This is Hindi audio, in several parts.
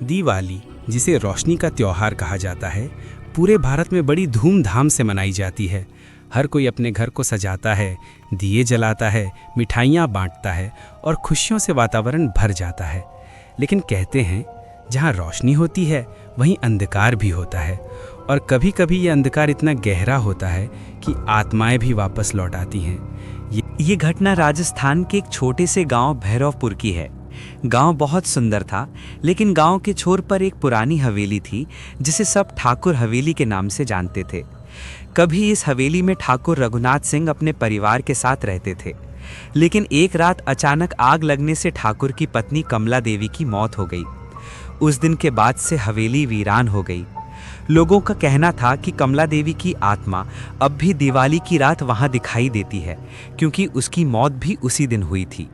दिवाली, जिसे रोशनी का त्योहार कहा जाता है, पूरे भारत में बड़ी धूमधाम से मनाई जाती है। हर कोई अपने घर को सजाता है, दिए जलाता है, मिठाइयाँ बांटता है और खुशियों से वातावरण भर जाता है। लेकिन कहते हैं, जहाँ रोशनी होती है वहीं अंधकार भी होता है, और कभी कभी ये अंधकार इतना गहरा होता है कि आत्माएं भी वापस लौट आती हैं। ये घटना राजस्थान के एक छोटे से गांव भैरवपुर की है। गांव बहुत सुंदर था, लेकिन गांव के छोर पर एक पुरानी हवेली थी जिसे सब ठाकुर हवेली के नाम से जानते थे। कभी इस हवेली में ठाकुर रघुनाथ सिंह अपने परिवार के साथ रहते थे, लेकिन एक रात अचानक आग लगने से ठाकुर की पत्नी कमला देवी की मौत हो गई। उस दिन के बाद से हवेली वीरान हो गई। लोगों का कहना था कि कमला देवी की आत्मा अब भी दिवाली की रात वहां दिखाई देती है, क्योंकि उसकी मौत भी उसी दिन हुई थी।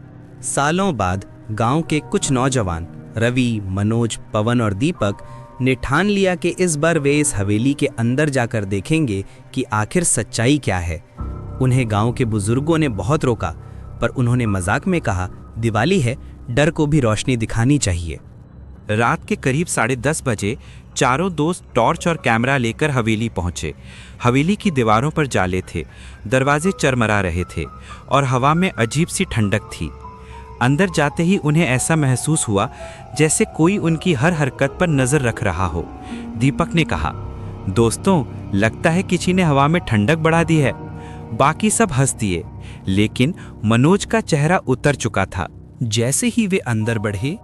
सालों बाद गांव के कुछ नौजवान रवि, मनोज, पवन और दीपक ने ठान लिया कि इस बार वे इस हवेली के अंदर जाकर देखेंगे कि आखिर सच्चाई क्या है। उन्हें गांव के बुजुर्गों ने बहुत रोका, पर उन्होंने मजाक में कहा, दिवाली है, डर को भी रोशनी दिखानी चाहिए। रात के करीब 10:30 बजे चारों दोस्त टॉर्च और कैमरा लेकर हवेली पहुंचे। हवेली की दीवारों पर जाले थे, दरवाजे चरमरा रहे थे और हवा में अजीब सी ठंडक थी। अंदर जाते ही उन्हें ऐसा महसूस हुआ जैसे कोई उनकी हर हरकत पर नजर रख रहा हो। दीपक ने कहा, दोस्तों, लगता है किसी ने हवा में ठंडक बढ़ा दी है। बाकी सब हंस दिए, लेकिन मनोज का चेहरा उतर चुका था। जैसे ही वे अंदर बढ़े,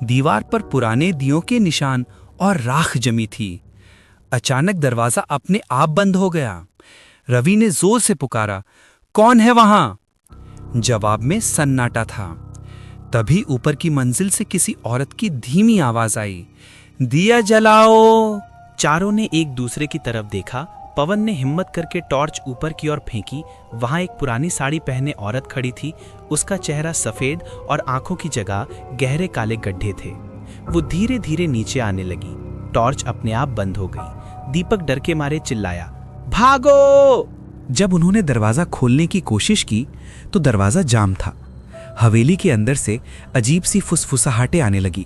दीवार पर पुराने दियों के निशान और राख जमी थी। अचानक दरवाजा अपने आप बंद हो गया। रवि ने जोर से पुकारा, कौन है वहां? जवाब में सन्नाटा था। तभी ऊपर की मंजिल से किसी औरत की धीमी आवाज आई, दिया जलाओ। चारों ने एक दूसरे की तरफ देखा। पवन ने हिम्मत करके टॉर्च ऊपर की ओर फेंकी। वहां एक पुरानी साड़ी पहने औरत खड़ी थी। उसका चेहरा सफेद और आंखों की जगह गहरे काले गड्ढे थे। वो धीरे धीरे नीचे आने लगी। टॉर्च अपने आप बंद हो गई। दीपक डर के मारे चिल्लाया, भागो! जब उन्होंने दरवाजा खोलने की कोशिश की तो दरवाजा जाम था। हवेली के अंदर से अजीब सी फुसफुसाहटें आने लगी।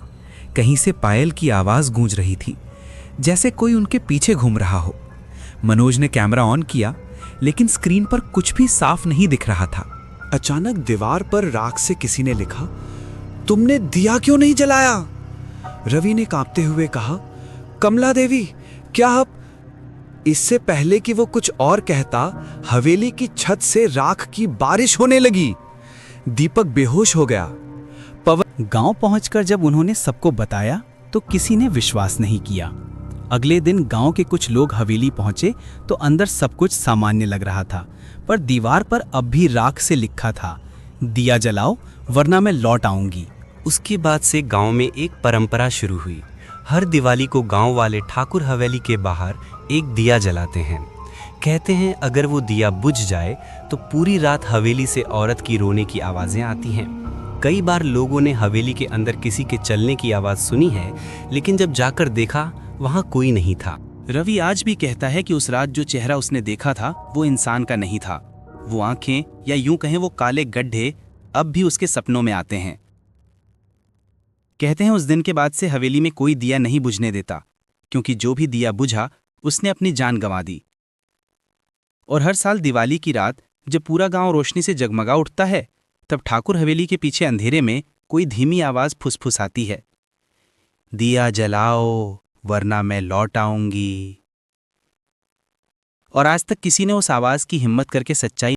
कहीं से पायल की आवाज गूंज रही थी, जैसे कोई उनके पीछे घूम रहा हो। मनोज ने कैमरा ऑन किया, लेकिन स्क्रीन पर कुछ भी साफ नहीं दिख रहा था। अचानक दीवार पर राख से किसी ने लिखा, तुमने दिया क्यों नहीं जलाया? रवि ने कांपते हुए कहा, कमला देवी, क्या अब? इससे पहले कि वो कुछ और कहता, हवेली की छत से राख की बारिश होने लगी। दीपक बेहोश हो गया। गांव पहुंचकर जब उन्होंने सबको बताया तो किसी ने विश्वास नहीं किया। अगले दिन गांव के कुछ लोग हवेली पहुंचे तो अंदर सब कुछ सामान्य लग रहा था, पर दीवार पर अब भी राख से लिखा था, दिया जलाओ वरना मैं लौट आऊंगी। उसके बाद से गांव में एक परंपरा शुरू हुई। हर दिवाली को गांव वाले ठाकुर हवेली के बाहर एक दिया जलाते हैं। कहते हैं अगर वो दिया बुझ जाए तो पूरी रात हवेली से औरत की रोने की आवाजें आती हैं। कई बार लोगों ने हवेली के अंदर किसी के चलने की आवाज सुनी है, लेकिन जब जाकर देखा वहां कोई नहीं था। रवि आज भी कहता है कि उस रात जो चेहरा उसने देखा था वो इंसान का नहीं था। वो आंखें, या यूं कहें वो काले गड्ढे, अब भी उसके सपनों में आते हैं। कहते हैं उस दिन के बाद से हवेली में कोई दिया नहीं बुझने देता, क्योंकि जो भी दिया बुझा उसने अपनी जान गंवा दी। और हर साल दिवाली की रात जब पूरा गांव रोशनी से जगमगा उठता है, तब ठाकुर हवेली के पीछे अंधेरे में कोई धीमी आवाज फुसफुसाती है, दिया जलाओ वरना मैं लौट आऊंगी। और आज तक किसी ने उस आवाज की हिम्मत करके सच्चाई